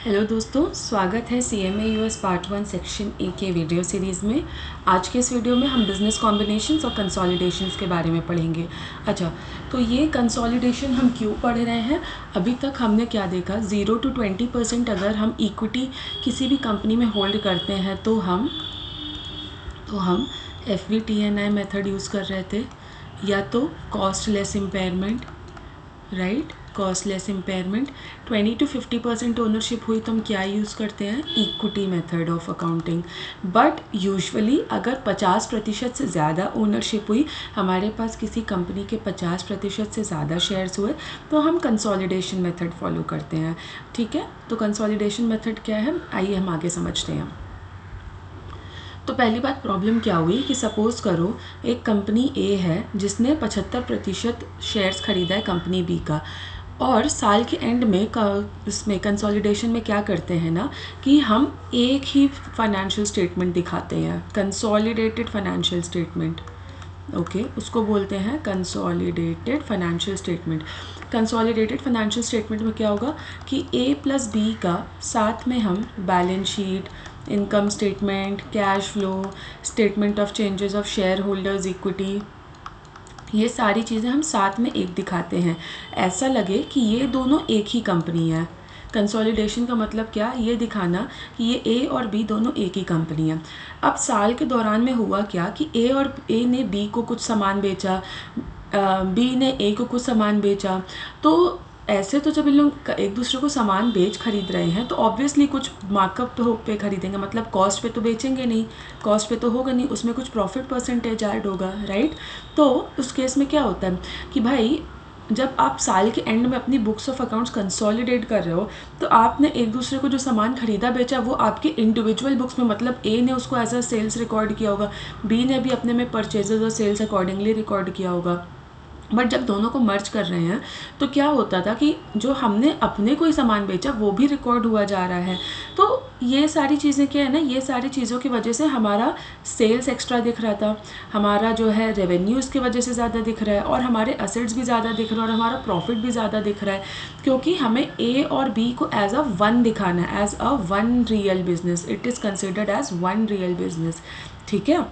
Hello दोस्तों, स्वागत है CMA US part 1 section A के वीडियो सीरीज़ में। आज के इस वीडियो में हम बिज़नेस कॉम्बिनेशंस और कंसोलिडेशंस के बारे में पढ़ेंगे। अच्छा, तो ये कंसोलिडेशन हम क्यों पढ़ रहे हैं? अभी तक हमने क्या देखा, 0 to 20% अगर हम इक्विटी किसी भी कंपनी में होल्ड करते हैं तो हम FVTNI मेथड यूज़ कर रहे थे, या तो cost less impairment, right, cost less impairment. 20 to 50% ownership हुई तो हम क्या यूज़ करते हैं, equity method of accounting. But usually अगर 50% से ज़्यादा ओनरशिप हुई, हमारे पास किसी कंपनी के 50% से ज़्यादा शेयर्स हुए, तो हम कंसोलिडेशन मेथड फॉलो करते हैं। ठीक है, तो कंसोलिडेशन मेथड क्या है, आइए हम आगे समझते हैं। तो पहली बात, प्रॉब्लम क्या हुई कि सपोज़ करो एक कंपनी ए है जिसने 75% शेयर्स खरीदा है कंपनी बी का, और साल के एंड में इसमें कंसोलिडेशन में क्या करते हैं ना कि हम एक ही फाइनेंशियल स्टेटमेंट दिखाते हैं, कंसोलिडेटेड फाइनेंशियल स्टेटमेंट। ओके, उसको बोलते हैं consolidated financial statement. Consolidated financial statement में क्या होगा कि ए प्लस बी का साथ में हम balance sheet, income statement, cash flow, statement of changes of share holders equity, ये सारी चीज़ें हम साथ में एक दिखाते हैं, ऐसा लगे कि ये दोनों एक ही कंपनी है। कंसोलिडेशन का मतलब क्या, ये दिखाना कि ये ए और बी दोनों एक ही कंपनी है। अब साल के दौरान में हुआ क्या कि ए ने बी को कुछ सामान बेचा, बी ने ए को कुछ सामान बेचा। तो ऐसे तो जब इन लोग एक दूसरे को सामान बेच खरीद रहे हैं तो ऑब्वियसली कुछ मार्कअप तो पे खरीदेंगे, मतलब कॉस्ट पे तो बेचेंगे नहीं, कॉस्ट पे तो होगा नहीं, उसमें कुछ प्रॉफिट परसेंटेज ऐड होगा, राइट। तो उस केस में क्या होता है कि भाई जब आप साल के एंड में अपनी बुक्स ऑफ अकाउंट्स कंसोलिडेट कर रहे हो, तो आपने एक दूसरे को जो सामान खरीदा बेचा वो आपके इंडिविजुअल बुक्स में, मतलब ए ने उसको एज अ सेल्स रिकॉर्ड किया होगा, बी ने भी अपने में परचेजेस और सेल्स अकॉर्डिंगली रिकॉर्ड किया होगा। बट जब दोनों को मर्ज कर रहे हैं तो क्या होता था कि जो हमने अपने कोई सामान बेचा वो भी रिकॉर्ड हुआ जा रहा है। तो ये सारी चीज़ें क्या है ना, ये सारी चीज़ों की वजह से हमारा सेल्स एक्स्ट्रा दिख रहा था, हमारा जो है रेवेन्यू इसकी वजह से ज़्यादा दिख रहा है, और हमारे असेट्स भी ज़्यादा दिख रहा है, और हमारा प्रॉफिट भी ज़्यादा दिख रहा है, क्योंकि हमें ए और बी को एज अ वन दिखाना है, as a one real business. It is considered as one real business. ठीक है,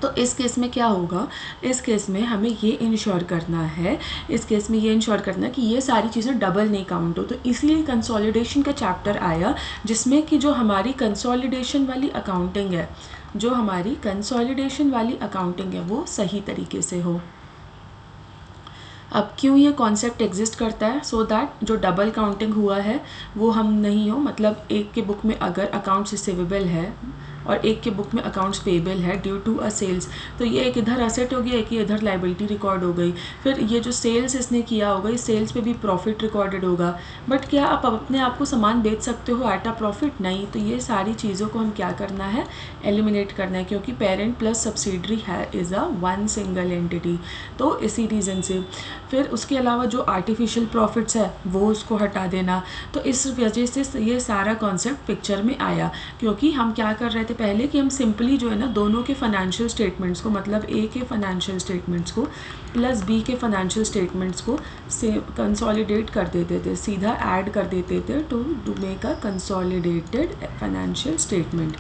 तो इस केस में क्या होगा, इस केस में हमें ये इंश्योर करना है, इस केस में ये इंश्योर करना है कि ये सारी चीज़ें डबल नहीं काउंट हो। तो इसीलिए कंसोलिडेशन का चैप्टर आया, जिसमें कि जो हमारी कंसोलिडेशन वाली अकाउंटिंग है, जो हमारी कंसोलिडेशन वाली अकाउंटिंग है वो सही तरीके से हो। अब क्यों ये कॉन्सेप्ट एग्जिस्ट करता है, सो दैट जो डबल काउंटिंग हुआ है वो हम नहीं हो, मतलब एक के बुक में अगर अकाउंट्स रिसीवेबल है और एक के बुक में अकाउंट्स पेबल है ड्यू टू अ सेल्स, तो ये एक इधर असेट हो गया, एक ही इधर लाइबिलिटी रिकॉर्ड हो गई। फिर ये जो सेल्स इसने किया होगा, इस सेल्स पे भी प्रॉफिट रिकॉर्डेड होगा। बट क्या आप अपने आप को सामान बेच सकते हो एट अ प्रॉफिट? नहीं। तो ये सारी चीज़ों को हम क्या करना है, एलिमिनेट करना है, क्योंकि पेरेंट प्लस सब्सिडरी है is a one single entity. तो इसी रीज़न से फिर उसके अलावा जो आर्टिफिशियल प्रॉफिट्स है वो उसको हटा देना। तो इस वजह से ये सारा कॉन्सेप्ट पिक्चर में आया, क्योंकि हम क्या कर रहे थे पहले कि हम सिंपली जो है ना दोनों के फाइनेंशियल स्टेटमेंट्स को, मतलब ए के फाइनेंशियल स्टेटमेंट्स को प्लस बी के फाइनेंशियल स्टेटमेंट्स को से कंसोलिडेट कर देते थे, सीधा ऐड कर देते थे to make a consolidated financial statement.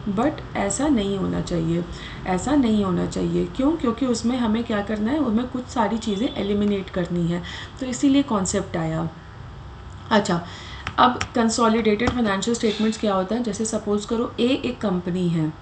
But ऐसा नहीं होना चाहिए, ऐसा नहीं होना चाहिए। क्यों? क्योंकि उसमें हमें क्या करना है, उसमें कुछ सारी चीज़ें एलिमिनेट करनी है, तो इसीलिए कॉन्सेप्ट आया। अच्छा, अब कंसोलिडेटेड फाइनेंशियल स्टेटमेंट्स क्या होता है, जैसे सपोज करो ए एक कंपनी है,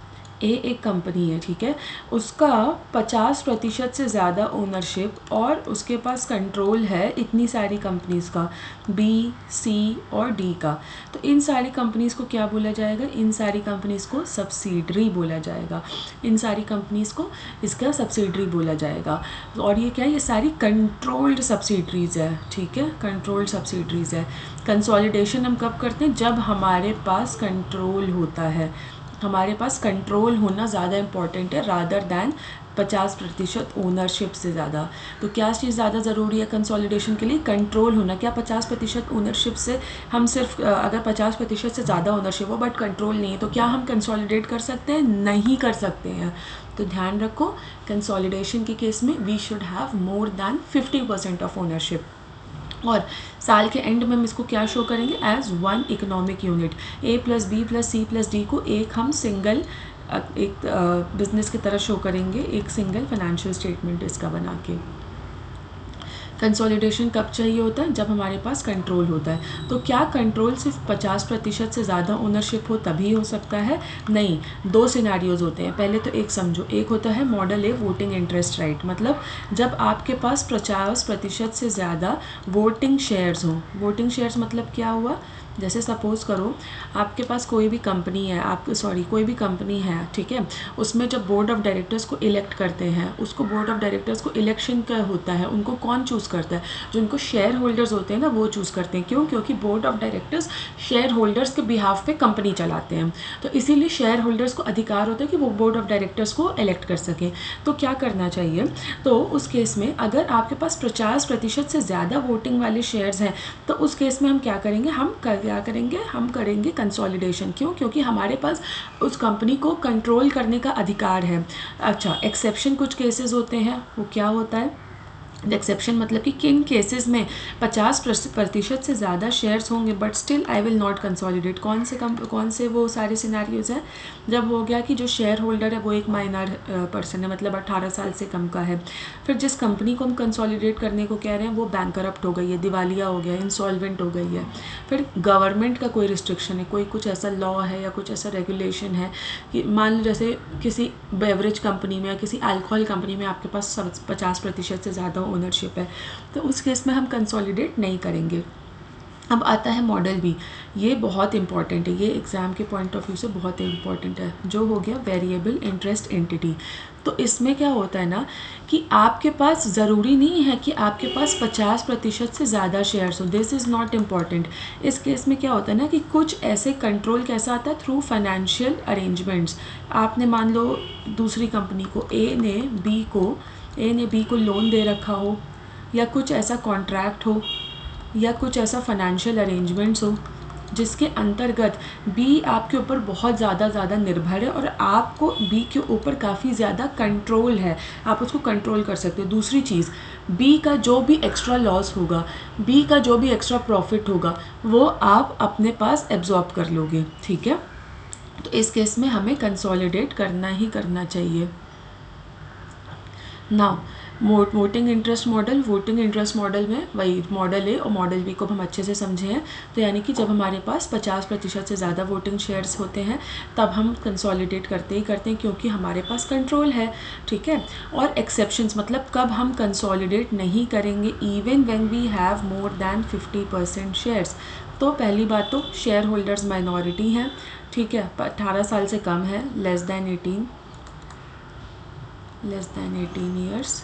ए एक कंपनी है, ठीक है, उसका 50% से ज़्यादा ओनरशिप और उसके पास कंट्रोल है इतनी सारी कंपनीज़ का, बी, सी और डी का। तो इन सारी कंपनीज़ को क्या बोला जाएगा, इन सारी कंपनीज़ को सब्सिडरी बोला जाएगा, इन सारी कंपनीज़ को इसका सब्सिडरी बोला जाएगा। और ये क्या है, ये सारी कंट्रोल्ड सब्सिडरीज़ है, ठीक है, कंट्रोल्ड सब्सिडरीज़ है। कंसोलिडेशन हम कब करते हैं, जब हमारे पास कंट्रोल होता है, हमारे पास कंट्रोल होना ज़्यादा इम्पॉर्टेंट है रादर दैन 50% ओनरशिप से ज़्यादा। तो क्या चीज़ ज़्यादा ज़रूरी है कंसोलिडेशन के लिए, कंट्रोल होना। क्या 50% ओनरशिप से हम सिर्फ अगर 50% से ज़्यादा ओनरशिप हो बट कंट्रोल नहीं है, तो क्या हम कंसोलिडेट कर सकते हैं? नहीं कर सकते हैं। तो ध्यान रखो, कंसोलिडेशन के केस में we should have more than 50% of ownership. और साल के एंड में हम इसको क्या शो करेंगे, as one economic unit. A plus B plus C plus D को एक हम सिंगल एक बिजनेस की तरह शो करेंगे, एक सिंगल फाइनेंशियल स्टेटमेंट इसका बना के। कंसोलिडेशन कब चाहिए होता है, जब हमारे पास कंट्रोल होता है। तो क्या कंट्रोल सिर्फ 50% से ज़्यादा ओनरशिप हो तभी हो सकता है? नहीं, दो सिनारियोज़ होते हैं। पहले तो एक समझो, एक होता है मॉडल ए वोटिंग इंटरेस्ट राइट, मतलब जब आपके पास 50% से ज़्यादा वोटिंग शेयर्स हों। वोटिंग शेयर्स मतलब क्या हुआ, जैसे सपोज़ करो आपके पास कोई भी कंपनी है, कोई भी कंपनी है, ठीक है, उसमें जब बोर्ड ऑफ डायरेक्टर्स को इलेक्ट करते हैं, उसको बोर्ड ऑफ डायरेक्टर्स को इलेक्शन का होता है, उनको कौन चूज़ करता है, जो उनको शेयर होल्डर्स होते हैं ना, वो चूज़ करते हैं। क्यों? क्योंकि board of directors share holders के बिहाफ पे कंपनी चलाते हैं, तो इसीलिए शेयर होल्डर्स को अधिकार होता है कि वो बोर्ड ऑफ डायरेक्टर्स को इलेक्ट कर सकें। तो क्या करना चाहिए, तो उस केस में अगर आपके पास 50% से ज़्यादा वोटिंग वाले शेयर्स हैं, तो उस केस में हम क्या करेंगे, हम करेंगे कंसोलिडेशन। क्यों? क्योंकि हमारे पास उस कंपनी को कंट्रोल करने का अधिकार है। अच्छा, एक्सेप्शन कुछ केसेस होते हैं, वो क्या होता है एक्सेप्शन, मतलब कि किन केसेस में 50% से ज़्यादा शेयर्स होंगे but still I will not consolidate. कौन से वो सारे सिनारियोज़ हैं, जब हो गया कि जो शेयर होल्डर है वो एक माइनर पर्सन है, मतलब 18 साल से कम का है। फिर जिस कंपनी को हम कंसोलिडेट करने को कह रहे हैं वो बैंकरप्ट हो गई है, दिवालिया हो गया, इंसॉल्वेंट हो गई है। फिर गवर्नमेंट का कोई रिस्ट्रिक्शन है, कोई कुछ ऐसा लॉ है या कुछ ऐसा रेगुलेशन है कि मान लो जैसे किसी बेवरेज कंपनी में या किसी अल्कोहल कंपनी में आपके पास 50% से ज़्यादा ओनरशिप है, तो उस केस में हम कंसोलिडेट नहीं करेंगे। अब आता है मॉडल बी, ये बहुत इंपॉर्टेंट है, ये एग्ज़ाम के पॉइंट ऑफ व्यू से बहुत इंपॉर्टेंट है, जो हो गया वेरिएबल इंटरेस्ट एंटिटी। तो इसमें क्या होता है ना कि आपके पास ज़रूरी नहीं है कि आपके पास 50% से ज़्यादा शेयर्स हो, दिस इज़ नॉट इम्पॉर्टेंट। इस केस में क्या होता है ना कि कुछ ऐसे कंट्रोल कैसा आता है, थ्रू फाइनेंशियल अरेंजमेंट्स। आपने मान लो दूसरी कंपनी को ए ने बी को लोन दे रखा हो, या कुछ ऐसा कॉन्ट्रैक्ट हो, या कुछ ऐसा फाइनेंशियल अरेंजमेंट्स हो जिसके अंतर्गत बी आपके ऊपर बहुत ज़्यादा निर्भर है और आपको बी के ऊपर काफ़ी ज़्यादा कंट्रोल है, आप उसको कंट्रोल कर सकते हो। दूसरी चीज़, बी का जो भी एक्स्ट्रा लॉस होगा, बी का जो भी एक्स्ट्रा प्रॉफिट होगा, वो आप अपने पास एब्जॉर्ब कर लोगे, ठीक है। तो इस केस में हमें कंसोलिडेट करना ही करना चाहिए। नाउ वोटिंग इंटरेस्ट मॉडल में वही मॉडल ए और मॉडल बी को हम अच्छे से समझे हैं। तो यानी कि जब हमारे पास 50% से ज़्यादा वोटिंग शेयर्स होते हैं तब हम कंसोलिडेट करते हैं क्योंकि हमारे पास कंट्रोल है, ठीक है। और एक्सेप्शंस मतलब कब हम कंसोलिडेट नहीं करेंगे, even when we have more than 50% shares. तो पहली बात तो शेयर होल्डर्स माइनॉरिटी हैं, ठीक है, 18 साल से कम है, लेस दैन 18 ईयर्स।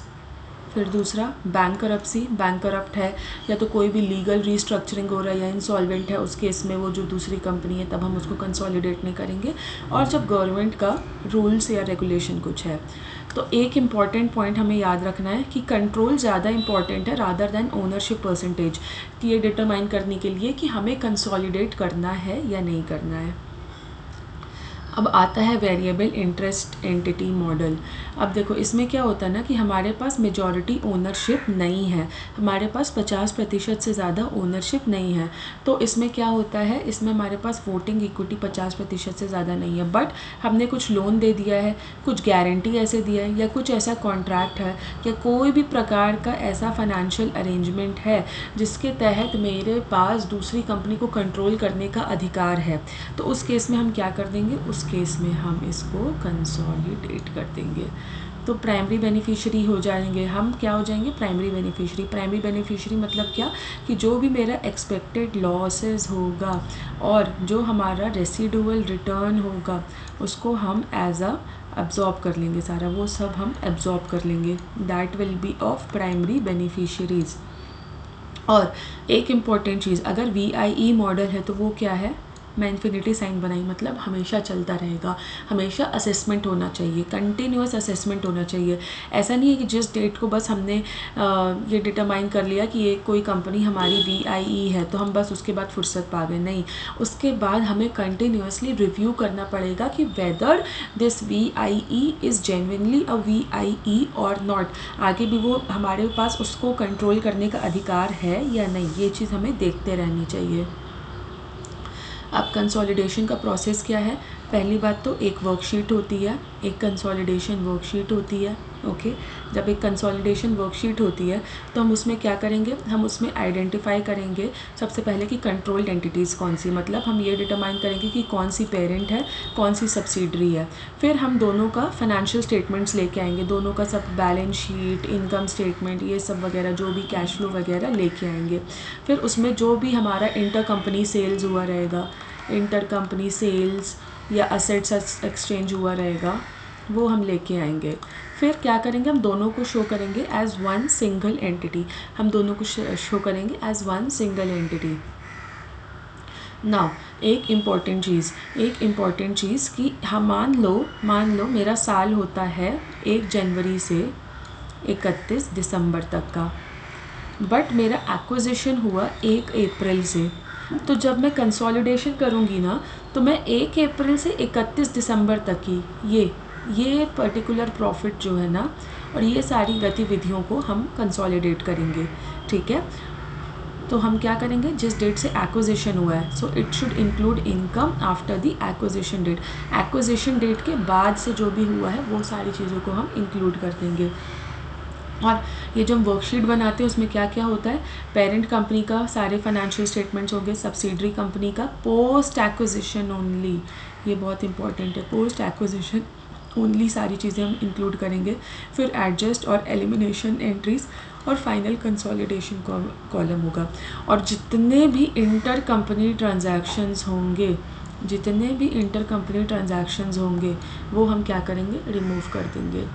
फिर दूसरा बैंकरप्ट है, या तो कोई भी लीगल रीस्ट्रक्चरिंग हो रहा है या इंसॉल्वेंट है, उस केस में वो जो दूसरी कंपनी है तब हम उसको कंसोलिडेट नहीं करेंगे। और जब गवर्नमेंट का रूल्स या रेगुलेशन कुछ है। तो एक इम्पॉर्टेंट पॉइंट हमें याद रखना है कि कंट्रोल ज़्यादा इंपॉर्टेंट है रादर दैन ओनरशिप परसेंटेज, ये डिटरमाइन करने के लिए कि हमें कंसोलिडेट करना है या नहीं करना है। अब आता है वेरिएबल इंटरेस्ट एंटिटी मॉडल। अब देखो इसमें क्या होता है ना कि हमारे पास मेजॉरिटी ओनरशिप नहीं है, हमारे पास 50% से ज़्यादा ओनरशिप नहीं है। तो इसमें क्या होता है, इसमें हमारे पास वोटिंग इक्विटी 50% से ज़्यादा नहीं है, बट हमने कुछ लोन दे दिया है, कुछ गारंटी ऐसे दिया है, या कुछ ऐसा कॉन्ट्रैक्ट है, या कोई भी प्रकार का ऐसा फाइनेंशियल अरेंजमेंट है जिसके तहत मेरे पास दूसरी कंपनी को कंट्रोल करने का अधिकार है। तो उस केस में हम क्या कर देंगे, उस केस में हम इसको कंसोलिडेट कर देंगे। तो प्राइमरी बेनिफिशियरी हो जाएंगे हम, क्या हो जाएंगे, प्राइमरी बेनिफिशियरी मतलब क्या कि जो भी मेरा एक्सपेक्टेड लॉसेस होगा और जो हमारा रेसिडुअल रिटर्न होगा उसको हम एज अ एब्जॉर्ब कर लेंगे, सारा वो सब हम एब्जॉर्ब कर लेंगे, that will be of primary beneficiaries. और एक इम्पॉर्टेंट चीज़, अगर VIE मॉडल है तो वो क्या है, मैं इन्फिनिटी साइन बनाई, मतलब हमेशा चलता रहेगा, हमेशा असेसमेंट होना चाहिए, कंटिन्यूअस असेसमेंट होना चाहिए। ऐसा नहीं है कि जिस डेट को बस हमने ये डिटरमाइन कर लिया कि ये कोई कंपनी हमारी VIE है तो हम बस उसके बाद फुर्सत पा गए, नहीं, उसके बाद हमें कंटिन्यूअसली रिव्यू करना पड़ेगा कि whether this VIE is genuinely a VIE और नॉट, आगे भी वो हमारे पास उसको कंट्रोल करने का अधिकार है या नहीं, ये चीज़ हमें देखते रहनी चाहिए। अब कंसोलिडेशन का प्रोसेस क्या है? पहली बात तो एक वर्कशीट होती है, एक कंसोलिडेशन वर्कशीट होती है। ओके, जब एक कंसोलिडेशन वर्कशीट होती है तो हम उसमें क्या करेंगे, हम उसमें आइडेंटिफाई करेंगे सबसे पहले कि कंट्रोल्ड एंटिटीज़ कौन सी, मतलब हम ये डिटरमाइन करेंगे कि कौन सी पेरेंट है, कौन सी सब्सिडरी है। फिर हम दोनों का फाइनेंशियल स्टेटमेंट्स लेके आएंगे, दोनों का सब बैलेंस शीट, इनकम स्टेटमेंट, ये सब वगैरह जो भी कैश फ्लो वगैरह लेके आएंगे। फिर उसमें जो भी हमारा इंटर कंपनी सेल्स हुआ रहेगा, इंटर कंपनी सेल्स या असेट्स एक्सचेंज हुआ रहेगा, वो हम लेके आएंगे। फिर क्या करेंगे, हम दोनों को शो करेंगे एज वन सिंगल एंटिटी, हम दोनों को शो करेंगे as one single entity. Now एक इम्पॉर्टेंट चीज़ कि हम मान लो मेरा साल होता है 1 जनवरी से 31 दिसंबर तक का, बट मेरा एक्विजिशन हुआ 1 अप्रैल से। तो जब मैं कंसोलिडेशन करूँगी ना तो मैं 1 अप्रैल से 31 दिसंबर तक की ये पर्टिकुलर प्रॉफिट जो है ना और ये सारी गतिविधियों को हम कंसोलिडेट करेंगे, ठीक है। तो हम क्या करेंगे, जिस डेट से एक्विजिशन हुआ है, so it should include income after the acquisition date, acquisition date के बाद से जो भी हुआ है वो सारी चीज़ों को हम इंक्लूड कर देंगे। और ये जो हम वर्कशीट बनाते हैं उसमें क्या क्या होता है, पेरेंट कंपनी का सारे फाइनेंशियल स्टेटमेंट्स होंगे, सब्सिडरी कंपनी का पोस्ट एक्विजिशन ओनली, ये बहुत इंपॉर्टेंट है, पोस्ट एक्विजिशन ओनली सारी चीज़ें हम इंक्लूड करेंगे। फिर एडजस्ट और एलिमिनेशन एंट्रीज और फाइनल कंसोलिडेशन कॉलम होगा। और जितने भी इंटर कंपनी ट्रांजैक्शंस होंगे वो हम क्या करेंगे, रिमूव कर देंगे।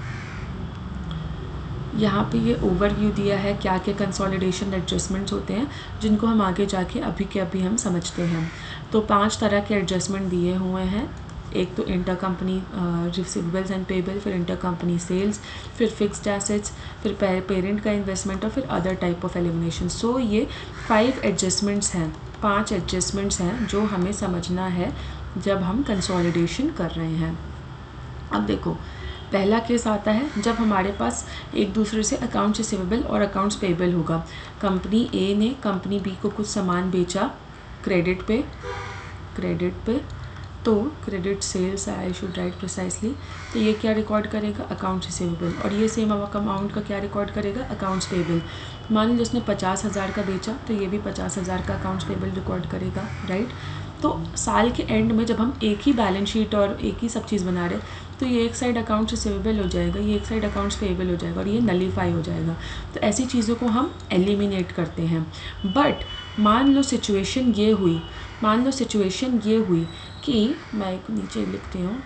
यहाँ पे ये ओवरव्यू दिया है क्या क्या कंसोलिडेशन एडजस्टमेंट्स होते हैं, जिनको हम आगे जाके अभी के अभी हम समझते हैं। तो 5 तरह के एडजस्टमेंट दिए हुए हैं, एक तो inter company receivables and payable, फिर इंटर कंपनी सेल्स, फिर फिक्स्ड एसेट्स, फिर पेरेंट का इन्वेस्टमेंट और फिर अदर टाइप ऑफ एलिमिनेशन। सो ये 5 एडजस्टमेंट्स हैं, 5 एडजस्टमेंट्स हैं जो हमें समझना है जब हम कंसोलिडेशन कर रहे हैं। अब देखो, पहला केस आता है जब हमारे पास एक दूसरे से अकाउंट्स रिसीवेबल और अकाउंट्स पेबल होगा। कंपनी ए ने कंपनी बी को कुछ सामान बेचा क्रेडिट पे, तो credit sales I should write precisely, तो ये क्या रिकॉर्ड करेगा, अकाउंट्स रिसीवेबल, और ये सेम अमाउंट का क्या रिकॉर्ड करेगा, अकाउंट्स पेबल। मान लो जिसने 50,000 का बेचा तो ये भी 50,000 का अकाउंट्स पेबल रिकॉर्ड करेगा, राइट। तो साल के एंड में जब हम एक ही बैलेंस शीट और एक ही सब चीज़ बना रहे तो ये एक साइड अकाउंट्स रिसीवेबल हो जाएगा, ये एक साइड अकाउंट्स पेबल हो जाएगा और ये नलीफाई हो जाएगा। तो ऐसी चीज़ों को हम एलिमिनेट करते हैं। बट मान लो सिचुएशन ये हुई कि मैं एक नीचे लिखती हूँ,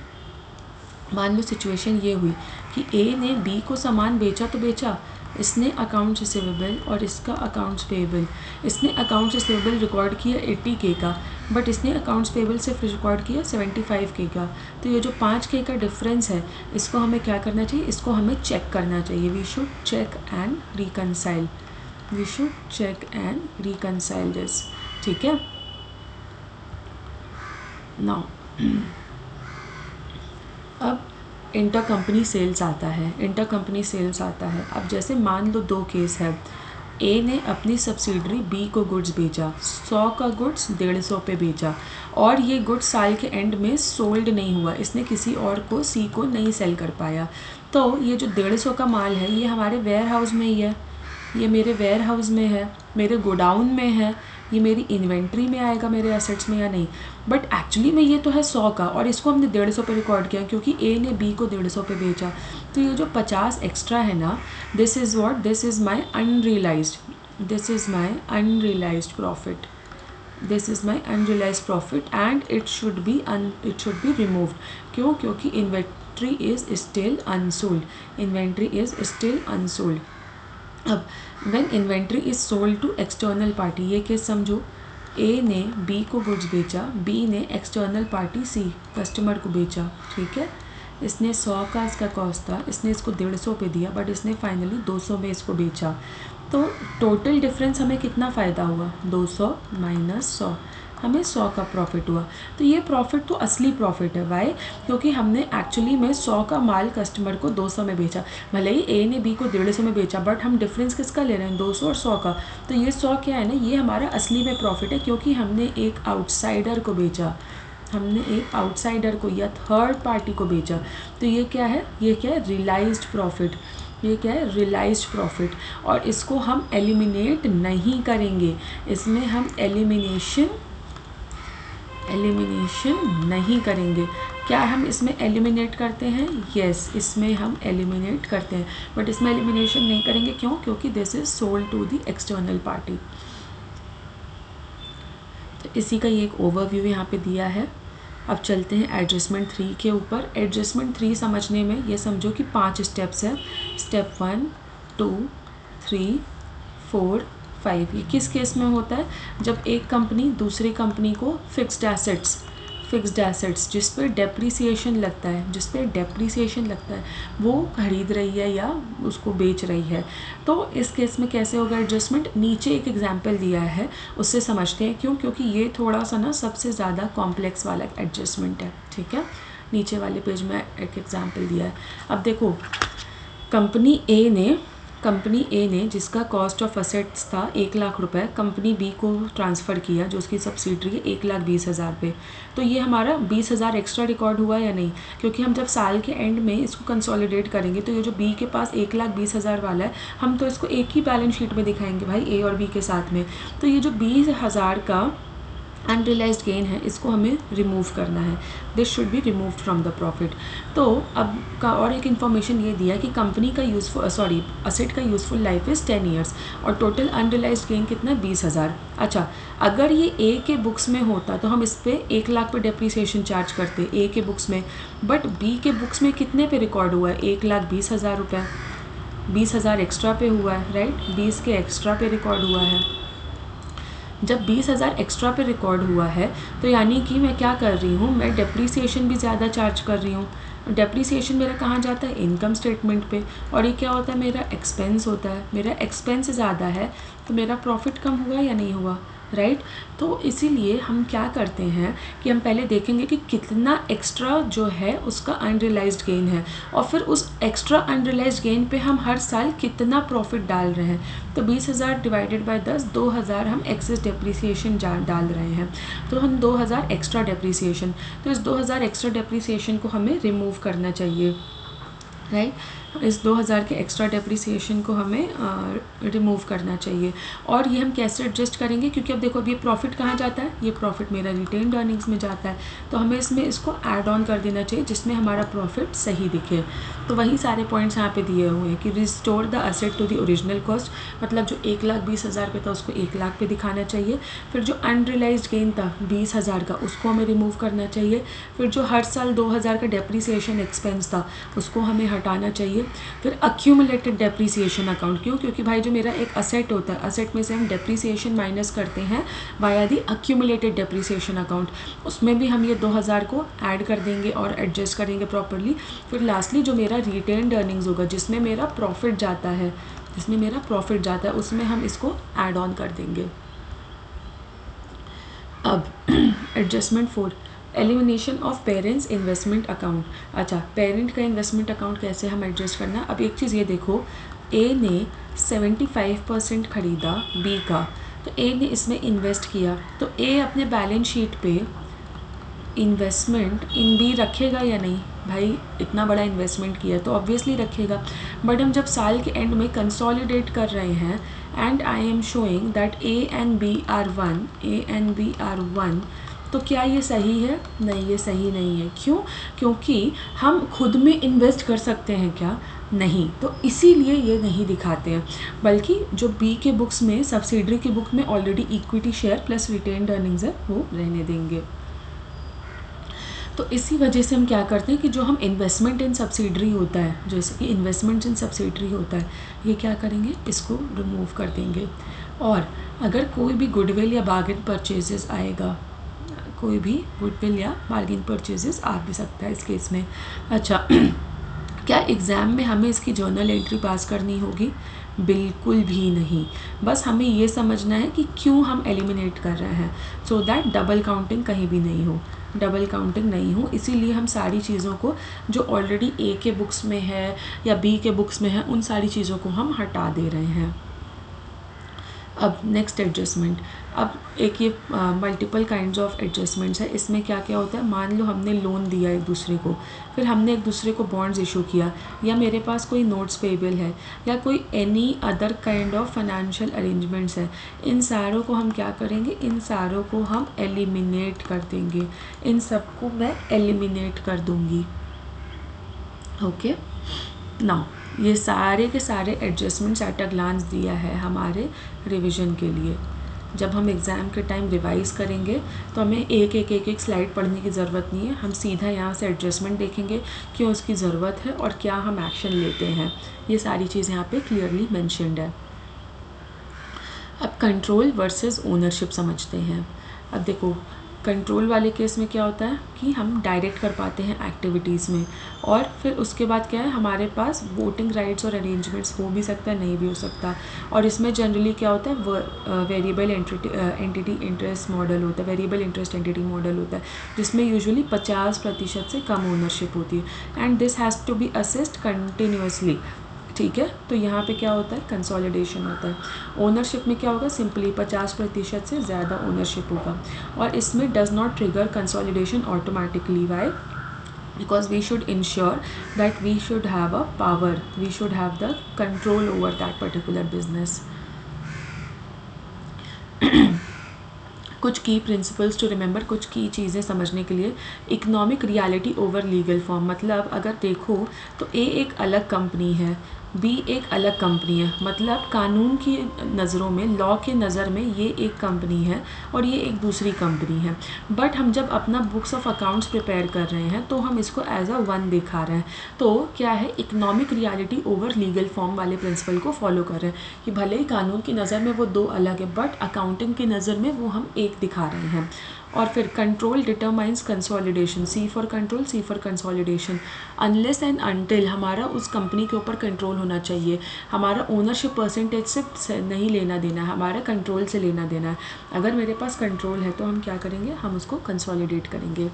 मान लो सिचुएशन ये हुई कि ए ने बी को सामान बेचा तो बेचा, इसने अकाउंट्स रिसीवेबल और इसका अकाउंट्स पेबल, इसने अकाउंट्स रिसीवेबल रिकॉर्ड किया 80K का, बट इसने अकाउंट्स पेबल सिर्फ रिकॉर्ड किया 75K का। तो ये जो 5K का डिफरेंस है इसको हमें क्या करना चाहिए, इसको हमें चेक करना चाहिए। We should check and reconcile this, ठीक है। नाउ अब इंटर कंपनी सेल्स आता है। अब जैसे मान लो 2 केस है, ए ने अपनी सब्सिडरी बी को गुड्स बेचा, 100 का गुड्स 150 पे बेचा, और ये गुड्स साल के एंड में सोल्ड नहीं हुआ, इसने किसी और को सी को नहीं सेल कर पाया। तो ये जो 150 का माल है ये हमारे वेयर हाउस में ही है, ये मेरे वेयर हाउस में है, मेरे गोडाउन में है, ये मेरी इन्वेंट्री में आएगा मेरे एसेट्स में या नहीं। बट एक्चुअली में ये तो है 100 का और इसको हमने 150 पे रिकॉर्ड किया क्योंकि ए ने बी को 150 पे बेचा। तो ये जो 50 एक्स्ट्रा है ना, this is my unrealised profit and it should be removed. क्यों? क्योंकि इन्वेंट्री इज़ स्टिल अनसोल्ड। अब when inventory is sold to external party, ये केस समझो, ए ने बी को गुड्स बेचा, बी ने एक्सटर्नल पार्टी सी कस्टमर को बेचा, ठीक है। इसने 100 का इसका कॉस्ट था, इसने इसको 150 पे दिया, बट इसने फाइनली 200 में इसको बेचा। तो टोटल डिफरेंस हमें कितना फ़ायदा हुआ, 200 माइनस 100, हमें 100 का प्रॉफिट हुआ। तो ये प्रॉफिट तो असली प्रॉफिट है। वाई? क्योंकि हमने एक्चुअली में 100 का माल कस्टमर को 200 में बेचा। भले ही ए ने बी को 150 में बेचा, बट हम डिफरेंस किसका ले रहे हैं, 200 और 100 का। तो ये 100 क्या है ना, ये हमारा असली में प्रॉफिट है, क्योंकि हमने एक आउटसाइडर को बेचा, हमने एक आउटसाइडर को या थर्ड पार्टी को बेचा। तो ये क्या है, ये क्या है, रियलाइज्ड प्रॉफिट। ये क्या है, रियलाइज्ड प्रॉफिट। और इसको हम एलिमिनेट नहीं करेंगे, इसमें हम एलिमिनेशन नहीं करेंगे। क्या हम इसमें एलिमिनेट करते हैं, यस, इसमें हम एलिमिनेट करते हैं, बट इसमें एलिमिनेशन नहीं करेंगे। क्यों? क्योंकि this is sold to the external party. तो इसी का ये एक ओवरव्यू यहाँ पे दिया है। अब चलते हैं एडजस्टमेंट 3 के ऊपर। एडजस्टमेंट 3 समझने में ये समझो कि 5 स्टेप्स है। स्टेप 1, 2, 3, 4, 5। ये किस केस में होता है, जब एक कंपनी दूसरी कंपनी को फिक्स्ड एसेट्स जिस पे डेप्रिसिएशन लगता है, वो खरीद रही है या उसको बेच रही है। तो इस केस में कैसे होगा एडजस्टमेंट, नीचे एक एग्जांपल दिया है, उससे समझते हैं। क्यों? क्योंकि ये थोड़ा सा ना सबसे ज़्यादा कॉम्प्लेक्स वाला एडजस्टमेंट है, ठीक है। नीचे वाले पेज में एक एग्जांपल दिया है। अब देखो, कंपनी ए ने जिसका कॉस्ट ऑफ असेट्स था 1 लाख रुपए, कंपनी बी को ट्रांसफ़र किया, जो उसकी सब्सिडरी है, 1,20,000 पे। तो ये हमारा 20,000 एक्स्ट्रा रिकॉर्ड हुआ या नहीं? क्योंकि हम जब साल के एंड में इसको कंसोलिडेट करेंगे, तो ये जो बी के पास 1,20,000 वाला है, हम तो इसको एक ही बैलेंस शीट में दिखाएंगे भाई, ए और बी के साथ में। तो ये जो 20,000 का अनरियलाइज्ड गेन है, इसको हमें रिमूव करना है। This should be removed from the profit. तो अब का और एक इन्फॉर्मेशन ये दिया कि कंपनी का असेट का यूज़फुल लाइफ इज़ 10 ईयर्स, और टोटल अनरियलाइज्ड गेन कितना, 20,000। अच्छा, अगर ये ए के बुक्स में होता तो हम इस पर 1 लाख पे डेप्रीसिएशन चार्ज करते ए के बुक्स में, बट बी के बुक्स में कितने पे रिकॉर्ड हुआ है, 1,20,000 रुपये। 20,000 एक्स्ट्रा पे हुआ है, राइट, 20 के एक्स्ट्रा पे रिकॉर्ड हुआ है। जब 20,000 एक्स्ट्रा पे रिकॉर्ड हुआ है, तो यानी कि मैं क्या कर रही हूँ, मैं डेप्रीसिएशन भी ज़्यादा चार्ज कर रही हूँ। डेप्रीसिएशन मेरा कहाँ जाता है, इनकम स्टेटमेंट पे, और ये क्या होता है, मेरा एक्सपेंस होता है। मेरा एक्सपेंस ज़्यादा है, तो मेरा प्रॉफिट कम हुआ या नहीं हुआ, राइट। तो इसीलिए हम क्या करते हैं कि हम पहले देखेंगे कि कितना एक्स्ट्रा जो है उसका अनरियलाइज्ड गेन है, और फिर उस एक्स्ट्रा अनरियलाइज्ड गेन पे हम हर साल कितना प्रॉफिट डाल रहे हैं। तो 20,000 डिवाइडेड बाय 10, 2,000 हम एक्सेस डेप्रीसिएशन डाल रहे हैं, तो हम 2,000 एक्स्ट्रा डेप्रीसिएशन, तो इस 2,000 एक्स्ट्रा डेप्रीसिएशन को हमें रिमूव करना चाहिए, राइट। इस 2,000 के एक्स्ट्रा डेप्रीसिएशन को हमें रिमूव करना चाहिए। और ये हम कैसे एडजस्ट करेंगे, क्योंकि अब देखो, अब ये प्रॉफिट कहाँ जाता है, ये प्रॉफिट मेरा रिटेन्ड अर्निंग्स में जाता है, तो हमें इसमें इसको ऐड ऑन कर देना चाहिए, जिसमें हमारा प्रॉफिट सही दिखे। तो वही सारे पॉइंट्स यहाँ पे दिए हुए हैं कि restore the asset to the original cost, मतलब जो 1,20,000 पे था उसको 1 लाख पे दिखाना चाहिए। फिर जो अनरियलाइज्ड गेन था 20,000 का, उसको हमें रिमूव करना चाहिए। फिर जो हर साल 2,000 का डेप्रीसिएशन एक्सपेंस था, उसको हमें हटाना चाहिए। फिर अक्यूमुलेटेड डेप्रीसिएशन अकाउंट, क्यों? क्योंकि भाई जो मेरा एक असेट होता है, असेट में से हम डेप्रीसिएशन माइनस करते हैं वाया दी अक्यूमुलेटेड डेप्रीसिएशन अकाउंट, उसमें भी हम ये 2,000 को ऐड कर देंगे और एडजस्ट करेंगे प्रॉपरली। फिर लास्टली जो मेरा रिटेन्ड अर्निंग्स होगा, जिसमें मेरा प्रॉफिट जाता है, उसमें हम इसको ऐड ऑन कर देंगे। अब adjustment 4, elimination of parents investment account. अच्छा, पेरेंट का इन्वेस्टमेंट अकाउंट कैसे हम एडजस्ट करना। अब एक चीज़ ये देखो, ए ने 75% खरीदा बी का, तो ए ने इसमें इन्वेस्ट किया, तो ए अपने बैलेंस शीट पे इन्वेस्टमेंट इन बी रखेगा या नहीं, भाई इतना बड़ा इन्वेस्टमेंट किया तो ऑब्वियसली रखेगा। बट हम जब साल के एंड में कंसोलिडेट कर रहे हैं, and I am showing that A and B are one, तो क्या ये सही है? नहीं, ये सही नहीं है। क्यों? क्योंकि हम खुद में इन्वेस्ट कर सकते हैं क्या? नहीं, तो इसीलिए ये नहीं दिखाते हैं, बल्कि जो बी के बुक्स में, सब्सिडरी की बुक में already equity share plus retained earnings है, वो रहने देंगे। तो इसी वजह से हम क्या करते हैं कि जो हम इन्वेस्टमेंट इन सब्सिडरी होता है, जैसे कि इन्वेस्टमेंट इन सब्सिडरी होता है, ये क्या करेंगे, इसको रिमूव कर देंगे। और अगर कोई भी गुडविल या बार्गेन परचेजेस आएगा, कोई भी गुडविल या बार्गेन परचेजेस आ भी सकता है इस केस में। अच्छा क्या एग्ज़ाम में हमें इसकी जर्नल एंट्री पास करनी होगी? बिल्कुल भी नहीं। बस हमें ये समझना है कि क्यों हम एलिमिनेट कर रहे हैं, सो दैट डबल काउंटिंग कहीं भी नहीं हो, डबल काउंटिंग नहीं हो। इसीलिए हम सारी चीज़ों को जो ऑलरेडी ए के बुक्स में है या बी के बुक्स में है, उन सारी चीज़ों को हम हटा दे रहे हैं। अब नेक्स्ट एडजस्टमेंट, अब एक ये मल्टीपल काइंड्स ऑफ एडजस्टमेंट्स है। इसमें क्या क्या होता है, मान लो हमने लोन दिया एक दूसरे को, फिर हमने एक दूसरे को बॉन्ड्स इशू किया, या मेरे पास कोई नोट्स पेबल है, या कोई any other kind of financial arrangements है। इन सारों को हम क्या करेंगे, इन सारों को हम एलिमिनेट कर देंगे, इन सबको मैं एलिमिनेट कर दूंगी। ओके नाउ ये सारे के सारे एडजस्टमेंट्स एट अ ग्लांस दिया है हमारे रिवीजन के लिए। जब हम एग्ज़ाम के टाइम रिवाइज करेंगे तो हमें एक स्लाइड पढ़ने की ज़रूरत नहीं है, हम सीधा यहाँ से एडजस्टमेंट देखेंगे, क्यों उसकी ज़रूरत है और क्या हम एक्शन लेते हैं। ये सारी चीज़ यहाँ पे क्लियरली मेंशन्ड है। अब कंट्रोल वर्सेस ओनरशिप समझते हैं। अब देखो कंट्रोल वाले केस में क्या होता है कि हम डायरेक्ट कर पाते हैं एक्टिविटीज़ में, और फिर उसके बाद क्या है, हमारे पास वोटिंग राइट्स और अरेंजमेंट्स हो भी सकता है, नहीं भी हो सकता। और इसमें जनरली क्या होता है, वेरिएबल एंटिटी इंटरेस्ट मॉडल होता है, वेरिएबल इंटरेस्ट एंटिटी मॉडल होता है, जिसमें यूजुअली 50% से कम ओनरशिप होती है, and this has to be assessed continuously. ठीक है, तो यहाँ पे क्या होता है, कंसोलिडेशन होता है। ओनरशिप में क्या होगा, सिंपली 50% से ज़्यादा ओनरशिप होगा, और इसमें does not trigger consolidation automatically. Why? because we should ensure that we should have a power, we should have the control over that particular business. कुछ की प्रिंसिपल्स टू रिमेंबर, कुछ की चीज़ें समझने के लिए। Economic reality over legal form, मतलब अगर देखो तो ए एक अलग कंपनी है, बी एक अलग कंपनी है, मतलब कानून की नज़रों में, लॉ के नज़र में ये एक कंपनी है और ये एक दूसरी कंपनी है। बट हम जब अपना बुक्स ऑफ अकाउंट्स प्रिपेयर कर रहे हैं तो हम इसको एज अ वन दिखा रहे हैं। तो क्या है, economic reality over legal form वाले प्रिंसिपल को फॉलो कर रहे हैं कि भले ही कानून की नज़र में वो दो अलग है, बट अकाउंटिंग की नज़र में वो हम एक दिखा रहे हैं। और फिर control determines consolidation, C for control, C for consolidation. Unless and until हमारा उस कंपनी के ऊपर कंट्रोल होना चाहिए, हमारा ओनरशिप परसेंटेज से नहीं लेना देना है, हमारा कंट्रोल से लेना देना है। अगर मेरे पास कंट्रोल है तो हम क्या करेंगे, हम उसको कंसोलिडेट करेंगे।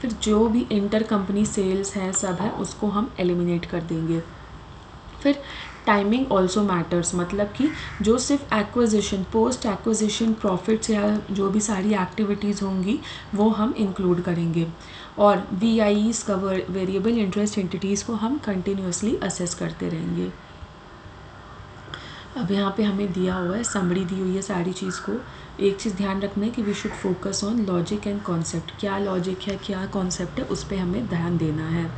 फिर जो भी इंटर कंपनी सेल्स है सब है, उसको हम एलिमिनेट कर देंगे। फिर टाइमिंग ऑल्सो मैटर्स, मतलब कि जो सिर्फ एक्विजिशन, पोस्ट एक्विजिशन प्रॉफिट्स या जो भी सारी एक्टिविटीज़ होंगी वो हम इंक्लूड करेंगे। और VIEs cover, variable interest entities को हम कंटिन्यूसली असेस करते रहेंगे। अब यहाँ पे हमें दिया हुआ है, समरी दी हुई है सारी चीज़ को। एक चीज़ ध्यान रखना है कि we should focus on logic and concept, क्या लॉजिक है क्या कॉन्सेप्ट है उस पर हमें ध्यान देना है।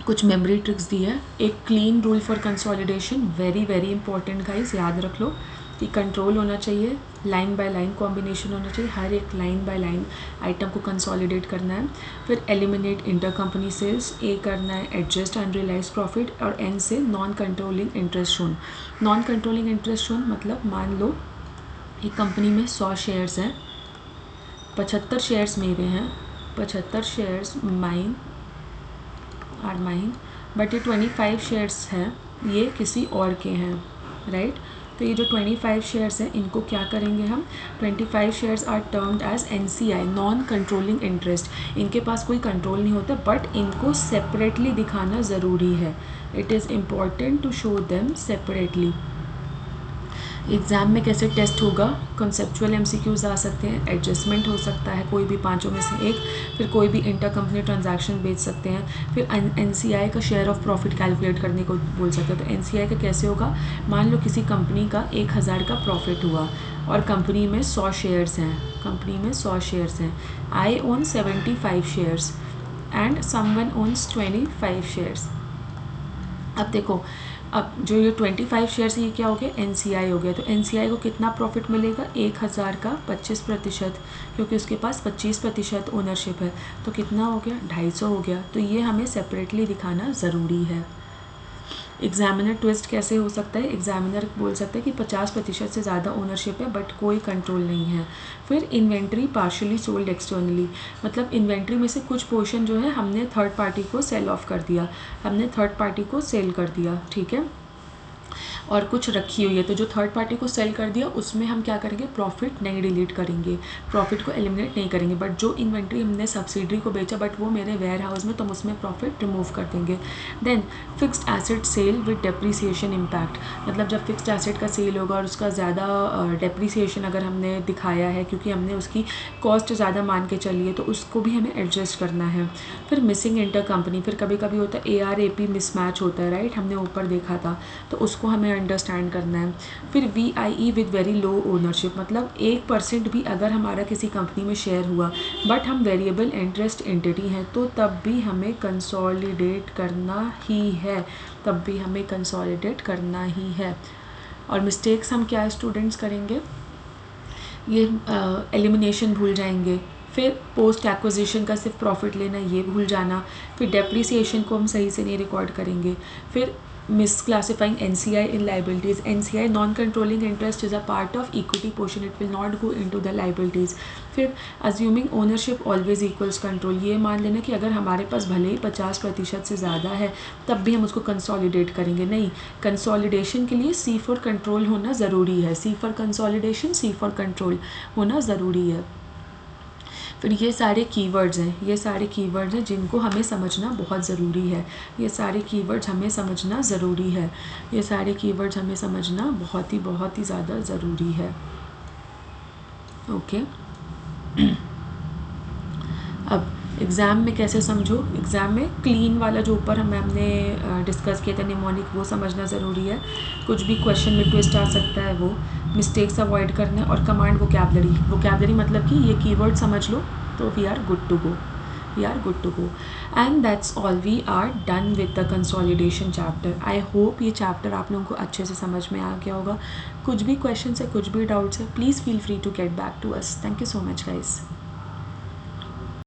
कुछ मेमोरी ट्रिक्स दी है। एक clean rule for consolidation, very very important guys, याद रख लो कि कंट्रोल होना चाहिए, लाइन बाय लाइन कॉम्बिनेशन होना चाहिए, हर एक लाइन बाय लाइन आइटम को कंसोलिडेट करना है। फिर एलिमिनेट इंटर कंपनी सेल्स, ए करना है एडजस्ट अनरियलाइज प्रॉफिट, और एन से non controlling interest shown. Non controlling interest shown मतलब मान लो एक कंपनी में 100 शेयर्स हैं, 75 शेयर्स मेरे हैं, 75 shares mine are mine, but ये 25 शेयर्स हैं ये किसी और के हैं, राइट। तो ये जो 25 शेयर्स हैं इनको क्या करेंगे हम, 25 shares are termed as NCI, non controlling interest. इनके पास कोई कंट्रोल नहीं होता, बट इनको सेपरेटली दिखाना ज़रूरी है। It is important to show them separately. Exam में कैसे टेस्ट होगा, कॉन्सेप्चुअल MCQs आ सकते हैं, एडजस्टमेंट हो सकता है कोई भी पांचों में से एक, फिर कोई भी इंटर कंपनी ट्रांजैक्शन बेच सकते हैं, फिर NCI का शेयर ऑफ प्रॉफिट कैलकुलेट करने को बोल सकते हैं। तो NCI का कैसे होगा, मान लो किसी कंपनी का 1000 का प्रॉफिट हुआ और कंपनी में 100 शेयर्स हैं, कंपनी में 100 शेयर्स हैं, I own 75 shares and someone owns 25 shares. अब देखो, अब जो ये 25 शेयर्स ये क्या हो गया, NCI हो गया। तो NCI को कितना प्रॉफिट मिलेगा, 1000 का 25%, क्योंकि उसके पास 25% ओनरशिप है, तो कितना हो गया, 250 हो गया। तो ये हमें सेपरेटली दिखाना ज़रूरी है। एग्जामिनर ट्विस्ट कैसे हो सकता है, एग्जामिनर बोल सकता है कि 50% से ज़्यादा ओनरशिप है बट कोई कंट्रोल नहीं है। फिर इन्वेंट्री पार्शली सोल्ड एक्सटर्नली, मतलब इन्वेंट्री में से कुछ पोर्शन जो है हमने थर्ड पार्टी को सेल ऑफ कर दिया, हमने थर्ड पार्टी को सेल कर दिया, ठीक है, और कुछ रखी हुई है। तो जो थर्ड पार्टी को सेल कर दिया उसमें हम क्या करेंगे, प्रॉफिट नहीं डिलीट करेंगे, प्रॉफिट को एलिमिनेट नहीं करेंगे। बट जो इन्वेंट्री हमने सब्सिडरी को बेचा बट वो मेरे वेयर हाउस में, तो हम उसमें प्रॉफिट रिमूव कर देंगे। Then fixed asset sale with depreciation impact, मतलब जब फिक्स्ड एसेट का सेल होगा और उसका ज़्यादा डेप्रीसिएशन अगर हमने दिखाया है क्योंकि हमने उसकी कॉस्ट ज़्यादा मान के चली है तो उसको भी हमें एडजस्ट करना है। फिर मिसिंग इंटर कंपनी, फिर कभी कभी होता है AR/AP मिसमैच होता है, राइट, हमने ऊपर देखा था, तो उसको हमें अंडरस्टैंड करना है। फिर VIE with very low ownership, मतलब 1% भी अगर हमारा किसी कंपनी में शेयर हुआ बट हम वेरिएबल इंटरेस्ट एंटिटी हैं तो तब भी हमें कंसोलिडेट करना ही है, तब भी हमें कंसोलिडेट करना ही है। और मिस्टेक्स हम क्या स्टूडेंट्स करेंगे, ये एलिमिनेशन भूल जाएंगे, फिर पोस्ट एक्विजिशन का सिर्फ प्रॉफिट लेना ये भूल जाना, फिर डेप्रीसिएशन को हम सही से नहीं रिकॉर्ड करेंगे, फिर misclassifying NCI in liabilities. NCI non controlling interest is a part of equity portion, it will not go into the liabilities. फिर assuming ownership always equals control, ये मान लेना कि अगर हमारे पास भले ही 50% से ज़्यादा है तब भी हम उसको कंसोलिडेट करेंगे, नहीं, कंसोलिडेशन के लिए C फॉर कंट्रोल होना ज़रूरी है, C for consolidation, C for control होना ज़रूरी है। फिर ये सारे कीवर्ड्स हैं, ये सारे कीवर्ड्स हैं जिनको हमें समझना बहुत ज़रूरी है, ये सारे कीवर्ड्स हमें समझना ज़रूरी है, ये सारे कीवर्ड्स हमें समझना बहुत ही ज़्यादा ज़रूरी है। ओके, अब एग्ज़ाम में कैसे समझो, एग्ज़ाम में क्लीन वाला जो ऊपर हमने डिस्कस किया था निमोनिक, वो समझना ज़रूरी है। कुछ भी क्वेश्चन में ट्विस्ट आ सकता है वो, मिस्टेक्स अवॉइड करने, और कमांड वोकैबलरी, वोकैबलरी मतलब कि ये कीवर्ड समझ लो तो we are good to go, we are good to go. And that's all, we are done with the consolidation chapter. I hope ये चैप्टर आप लोगों को अच्छे से समझ में आ गया होगा। कुछ भी क्वेश्चन है, कुछ भी डाउट्स है, please feel free to get back to us. Thank you so much guys.